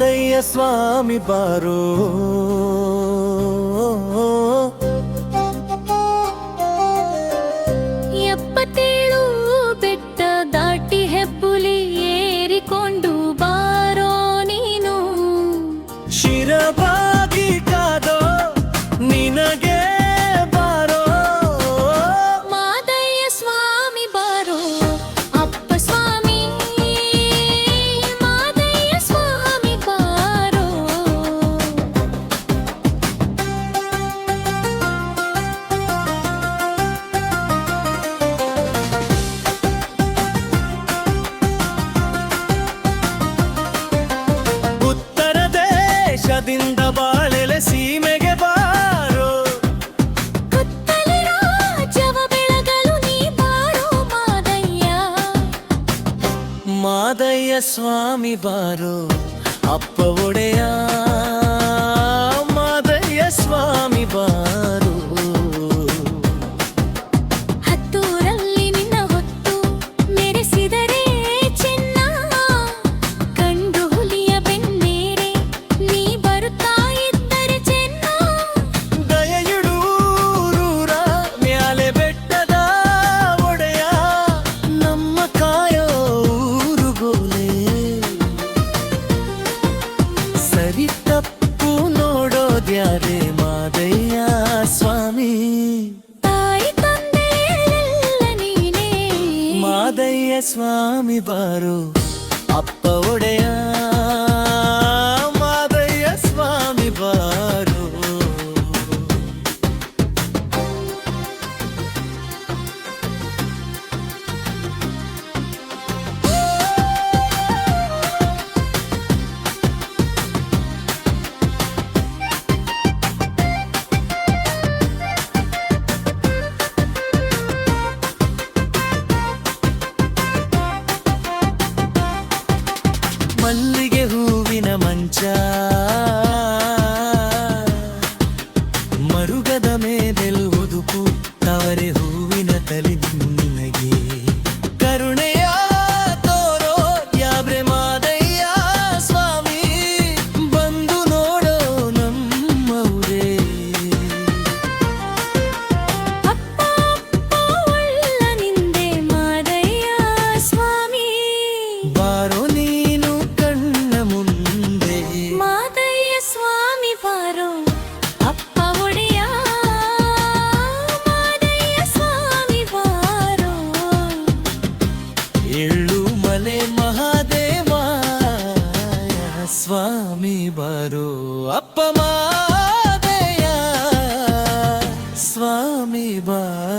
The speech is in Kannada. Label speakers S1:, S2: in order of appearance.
S1: ಮಾದಯ್ಯ ಸ್ವಾಮಿ ಬಾರೋ
S2: ಎಪ್ಪತ್ತೇಳು ಬೆಟ್ಟ ದಾಟಿ ಹೆಬ್ಬುಲಿ ಏರಿಕೊಂಡು ಬಾರೋ ನೀನು
S1: ಶಿರಬಾಗಿ ಕಾದೋ ನಿನಗೆ ಬಾರೋ
S2: ಮಾದಯ್ಯ ಸ್ವಾಮಿ ಬಾರೋ ಅಪ್ಪ ಸ್ವಾಮಿ ಮಾದಯ್ಯ ಸ್ವಾಮಿ ಬಾರೋ
S1: ಉತ್ತರ ದೇಶದಿಂದ ಬಾಳೆಲೆ ಸೀಮೆಗೆ ಬಾರೋ
S2: ಕತ್ತಲೆ ರಾಜ್ಯವ ಬೆಳಗಲು ನೀ ಬಾರೋ ಮಾದಯ್ಯ
S1: ಮಾದಯ್ಯ ಸ್ವಾಮಿ ಬಾರೋ ಅಪ್ಪ ಒಡೆಯ ಮಾದಯ್ಯ ಸ್ವಾಮಿ ಬಾರೋ
S2: ಹತ್ತೂರಲ್ಲಿ ನಿನ್ನ ಹೊತ್ತು ಮೆರೆಸಿದರೆ ಚೆನ್ನ ಕಂಡು ಹುಲಿಯ ಬೆನ್ನೇರೆ ನೀ ಬರುತ್ತಾ ಇದ್ದರೆ ಚೆನ್ನ
S1: ದಯಯುಡೂರೂರ ಮ್ಯಾಲೆ ಬೆಟ್ಟದ ಒಡೆಯ ನಮ್ಮ ಕಾಯೋ ಊರುಗೋಲೆ ಸರಿ ತಪ್ಪು ನೋಡೋದ್ಯಾರೆ ಮಾದಯ್ಯ ಸ್ವಾಮಿ
S2: ತಾಯಿ ತಂದೆ ಎಲ್ಲ ನೀನೇ
S1: ಮಾದಯ್ಯ ಸ್ವಾಮಿ ಬಾರೋ ಅಪ್ಪ ಒಡೆಯ ಮಾದಯ್ಯ ಸ್ವಾಮಿ ಬಾರೋ ಮಲ್ಲಿಗೆ ಹೂವಿನ ಮಂಚ ಮರುಗದ ಮೇಲೆಲು ಉದುಕು ತವರೆ ಹೂವಿನ ತಲೆ ನಿನಗೆ ಕರುಣೆಯ ತೋರೋ ಯಾಬ್ರೆ ಮಾದಯ್ಯ ಸ್ವಾಮಿ ಬಂದು ನೋಡೋ ನಮ್ಮವರೇ
S2: ಅಪ್ಪ ಅಪ್ಪ ಒಳ್ಳ ನಿಂದೆ ಮಾದಯ್ಯ ಸ್ವಾಮಿ
S1: ಬಾರೋ ನೀನು ಕಣ್ಣ ಮುಂದೆ
S2: ಮಾದಯ್ಯ ಸ್ವಾಮಿ ಬಾರೋ ಅಪ್ಪ ಒಡೆಯ ಮಾದಯ್ಯ ಸ್ವಾಮಿ ಬಾರೋ
S1: ಎಳ್ಳು ಮಲೆ ಮಹಾದೇವ ಸ್ವಾಮಿ ಬಾರೋ ಅಪ್ಪ ಮಾದಯ್ಯ ಸ್ವಾಮಿ ಬಾರೋ